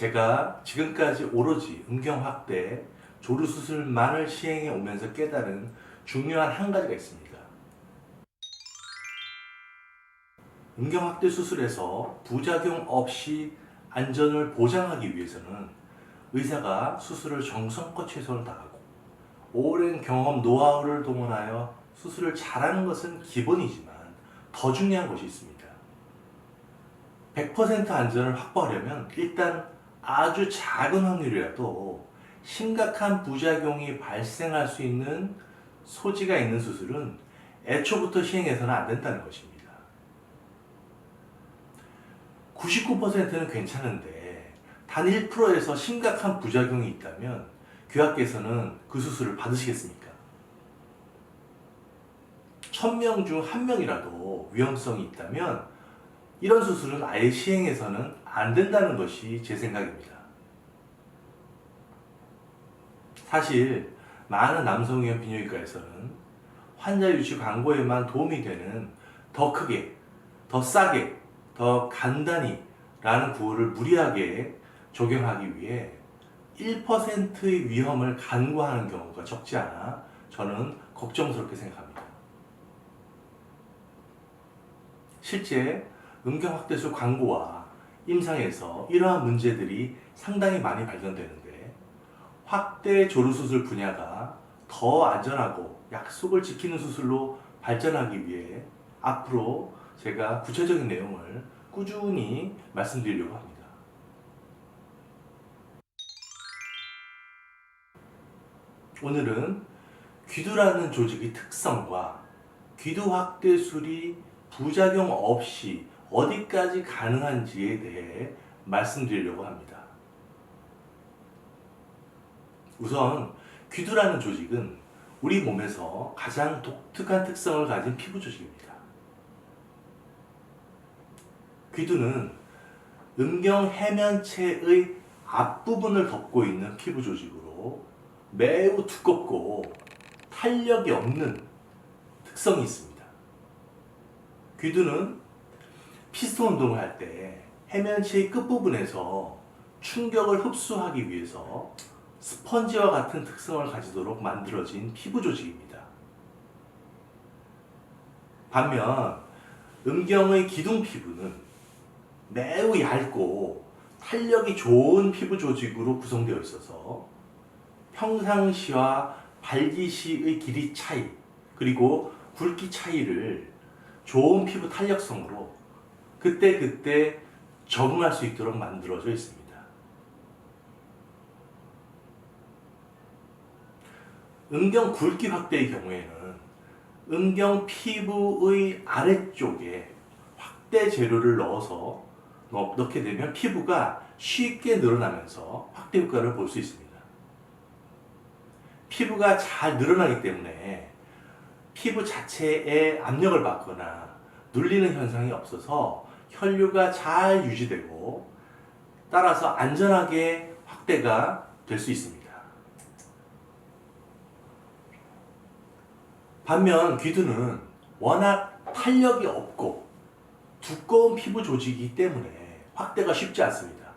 제가 지금까지 오로지 음경 확대, 조루 수술만을 시행해 오면서 깨달은 중요한 한 가지가 있습니다. 음경 확대 수술에서 부작용 없이 안전을 보장하기 위해서는 의사가 수술을 정성껏 최선을 다하고 오랜 경험, 노하우를 동원하여 수술을 잘하는 것은 기본이지만 더 중요한 것이 있습니다. 100% 안전을 확보하려면 일단 아주 작은 확률이라도 심각한 부작용이 발생할 수 있는 소지가 있는 수술은 애초부터 시행해서는 안 된다는 것입니다. 99%는 괜찮은데 단 1%에서 심각한 부작용이 있다면 교학께서는 그 수술을 받으시겠습니까? 1000명 중 1명이라도 위험성이 있다면 이런 수술은 아예 시행해서는 안 된다는 것이 제 생각입니다. 사실 많은 남성의원 비뇨기과에서는 환자 유치 광고에만 도움이 되는 더 크게, 더 싸게, 더 간단히 라는 구호를 무리하게 적용하기 위해 1%의 위험을 간과하는 경우가 적지 않아 저는 걱정스럽게 생각합니다. 실제 음경 확대술 광고와 임상에서 이러한 문제들이 상당히 많이 발견되는데 확대 조루 수술 분야가 더 안전하고 약속을 지키는 수술로 발전하기 위해 앞으로 제가 구체적인 내용을 꾸준히 말씀드리려고 합니다. 오늘은 귀두라는 조직의 특성과 귀두 확대술이 부작용 없이 어디까지 가능한지에 대해 말씀드리려고 합니다. 우선 귀두라는 조직은 우리 몸에서 가장 독특한 특성을 가진 피부 조직입니다. 귀두는 음경 해면체의 앞부분을 덮고 있는 피부 조직으로 매우 두껍고 탄력이 없는 특성이 있습니다. 귀두는 피스톤 운동을 할 때 해면체의 끝부분에서 충격을 흡수하기 위해서 스펀지와 같은 특성을 가지도록 만들어진 피부 조직입니다. 반면 음경의 기둥 피부는 매우 얇고 탄력이 좋은 피부 조직으로 구성되어 있어서 평상시와 발기시의 길이 차이 그리고 굵기 차이를 좋은 피부 탄력성으로 그때그때 적응할 수 있도록 만들어져 있습니다. 음경 굵기 확대의 경우에는 음경 피부의 아래쪽에 확대 재료를 넣게 되면 피부가 쉽게 늘어나면서 확대 효과를 볼 수 있습니다. 피부가 잘 늘어나기 때문에 피부 자체에 압력을 받거나 눌리는 현상이 없어서 혈류가 잘 유지되고 따라서 안전하게 확대가 될 수 있습니다. 반면 귀두는 워낙 탄력이 없고 두꺼운 피부 조직이기 때문에 확대가 쉽지 않습니다.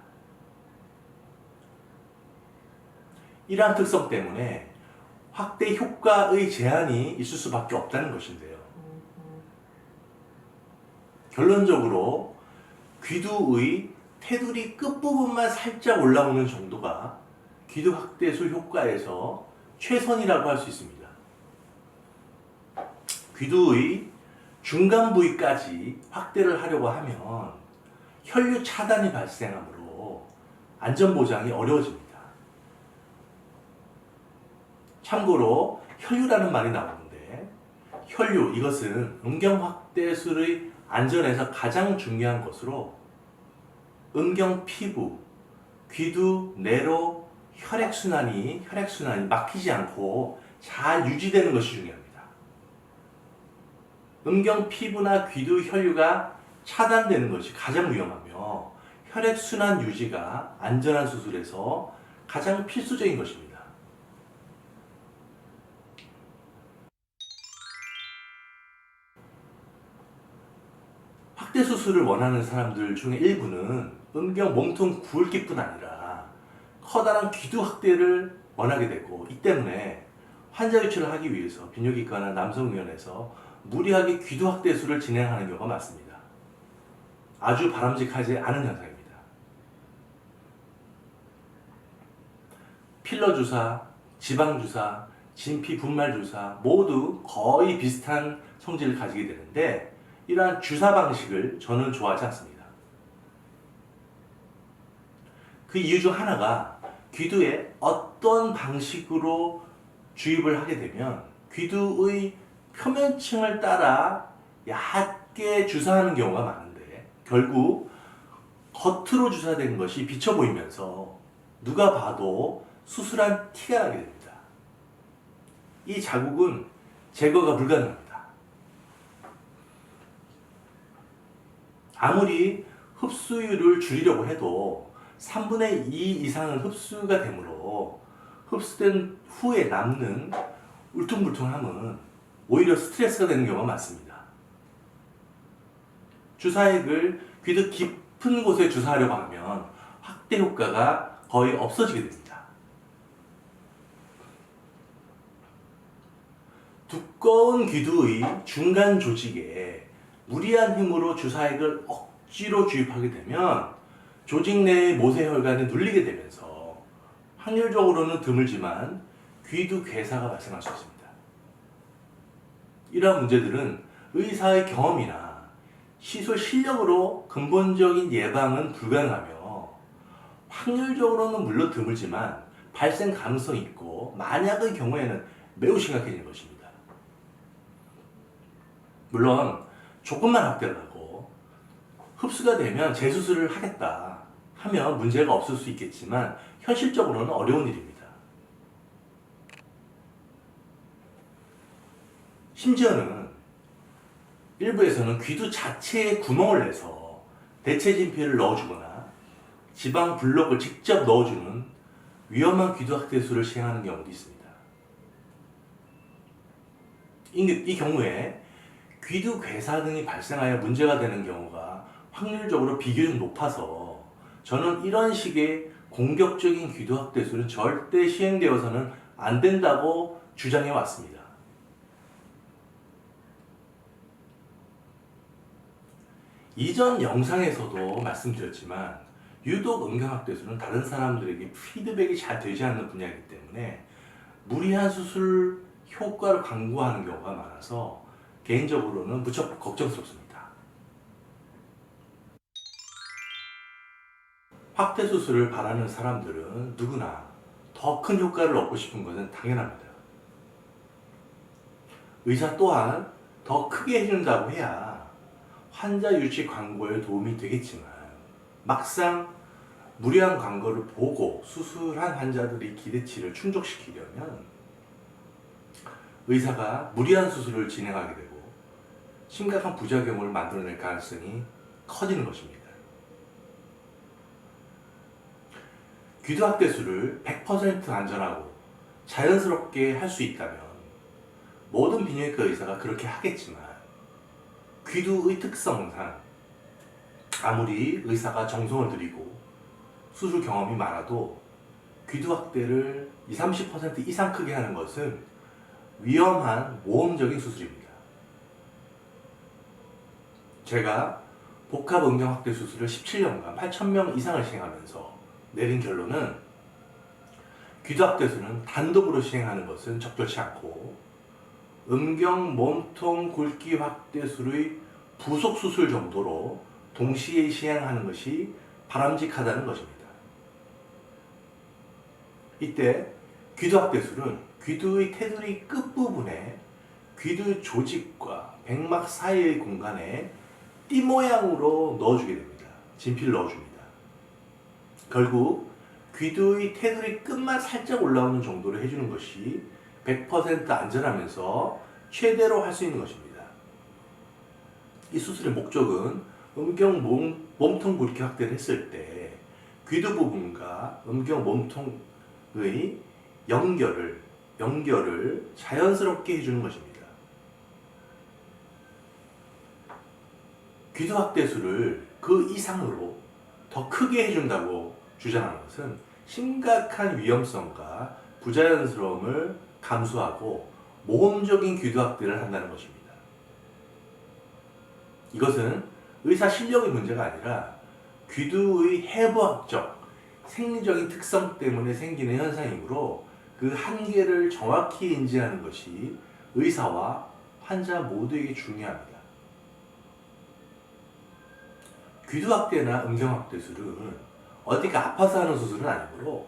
이러한 특성 때문에 확대 효과의 제한이 있을 수밖에 없다는 것인데요. 결론적으로 귀두의 테두리 끝부분만 살짝 올라오는 정도가 귀두 확대술 효과에서 최선이라고 할 수 있습니다. 귀두의 중간 부위까지 확대를 하려고 하면 혈류 차단이 발생하므로 안전보장이 어려워집니다. 참고로 혈류라는 말이 나오는데 혈류, 이것은 음경 확대술의 안전에서 가장 중요한 것으로 음경 피부, 귀두 내로 혈액순환이 막히지 않고 잘 유지되는 것이 중요합니다. 음경 피부나 귀두 혈류가 차단되는 것이 가장 위험하며 혈액순환 유지가 안전한 수술에서 가장 필수적인 것입니다. 확대 수술을 원하는 사람들 중에 일부는 음경 몸통 굵기뿐 아니라 커다란 귀두 확대를 원하게 되고, 이 때문에 환자 유치를 하기 위해서 비뇨기과나 남성의원에서 무리하게 귀두 확대술을 진행하는 경우가 많습니다. 아주 바람직하지 않은 현상입니다. 필러 주사, 지방 주사, 진피 분말 주사 모두 거의 비슷한 성질을 가지게 되는데, 이러한 주사 방식을 저는 좋아하지 않습니다. 그 이유 중 하나가 귀두에 어떤 방식으로 주입을 하게 되면 귀두의 표면층을 따라 얕게 주사하는 경우가 많은데, 결국 겉으로 주사된 것이 비쳐 보이면서 누가 봐도 수술한 티가 나게 됩니다. 이 자국은 제거가 불가능합니다. 아무리 흡수율을 줄이려고 해도 3분의 2 이상은 흡수가 되므로 흡수된 후에 남는 울퉁불퉁함은 오히려 스트레스가 되는 경우가 많습니다. 주사액을 귀두 깊은 곳에 주사하려고 하면 확대 효과가 거의 없어지게 됩니다. 두꺼운 귀두의 중간 조직에 무리한 힘으로 주사액을 억지로 주입하게 되면 조직 내의 모세혈관이 눌리게 되면서 확률적으로는 드물지만 귀두 괴사가 발생할 수 있습니다. 이러한 문제들은 의사의 경험이나 시술 실력으로 근본적인 예방은 불가능하며, 확률적으로는 물론 드물지만 발생 가능성이 있고 만약의 경우에는 매우 심각해지는 것입니다. 물론 조금만 확대를 하고 흡수가 되면 재수술을 하겠다 하면 문제가 없을 수 있겠지만 현실적으로는 어려운 일입니다. 심지어는 일부에서는 귀두 자체에 구멍을 내서 대체 진피를 넣어주거나 지방 블록을 직접 넣어주는 위험한 귀두 확대술을 시행하는 경우도 있습니다. 이 경우에 귀두 괴사 등이 발생하여 문제가 되는 경우가 확률적으로 비교적 높아서 저는 이런 식의 공격적인 귀두 확대술은 절대 시행되어서는 안 된다고 주장해 왔습니다. 이전 영상에서도 말씀드렸지만 유독 음경확대술은 다른 사람들에게 피드백이 잘 되지 않는 분야이기 때문에 무리한 수술 효과를 광고하는 경우가 많아서 개인적으로는 무척 걱정스럽습니다. 확대 수술을 바라는 사람들은 누구나 더 큰 효과를 얻고 싶은 것은 당연합니다. 의사 또한 더 크게 해준다고 해야 환자 유치 광고에 도움이 되겠지만, 막상 무리한 광고를 보고 수술한 환자들의 기대치를 충족시키려면 의사가 무리한 수술을 진행하게 되고 심각한 부작용을 만들어낼 가능성이 커지는 것입니다. 귀두 확대술을 100% 안전하고 자연스럽게 할 수 있다면 모든 비뇨기과 의사가 그렇게 하겠지만, 귀두의 특성상 아무리 의사가 정성을 들이고 수술 경험이 많아도 귀두 확대를 20, 30% 이상 크게 하는 것은 위험한 모험적인 수술입니다. 제가 복합 음경 확대 수술을 17년간 8,000명 이상을 시행하면서 내린 결론은 귀두 확대술은 단독으로 시행하는 것은 적절치 않고 음경 몸통 굵기 확대술의 부속 수술 정도로 동시에 시행하는 것이 바람직하다는 것입니다. 이때 귀두 확대술은 귀두의 테두리 끝부분에 귀두 조직과 백막 사이의 공간에 띠 모양으로 넣어주게 됩니다. 진피를 넣어줍니다. 결국 귀두의 테두리 끝만 살짝 올라오는 정도로 해주는 것이 100% 안전하면서 최대로 할 수 있는 것입니다. 이 수술의 목적은 음경 몸통 굵기 확대를 했을 때 귀두 부분과 음경 몸통의 연결을 자연스럽게 해주는 것입니다. 귀두 확대술을 그 이상으로 더 크게 해준다고 주장하는 것은 심각한 위험성과 부자연스러움을 감수하고 모험적인 귀도 확대를 한다는 것입니다. 이것은 의사 실력의 문제가 아니라 귀두의 해부학적, 생리적인 특성 때문에 생기는 현상이므로 그 한계를 정확히 인지하는 것이 의사와 환자 모두에게 중요합니다. 귀두확대나 음경확대술은 어디가 아파서 하는 수술은 아니므로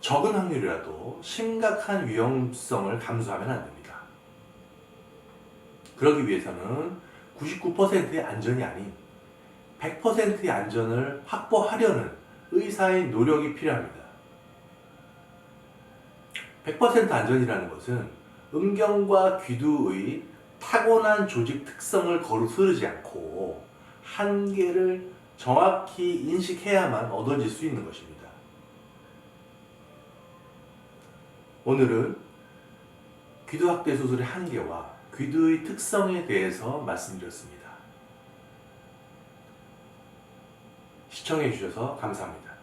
적은 확률이라도 심각한 위험성을 감수하면 안 됩니다. 그러기 위해서는 99%의 안전이 아닌 100%의 안전을 확보하려는 의사의 노력이 필요합니다. 100% 안전이라는 것은 음경과 귀두의 타고난 조직 특성을 거스르지 않고 한계를 정확히 인식해야만 얻어질 수 있는 것입니다. 오늘은 귀두 확대 수술의 한계와 귀두의 특성에 대해서 말씀드렸습니다. 시청해 주셔서 감사합니다.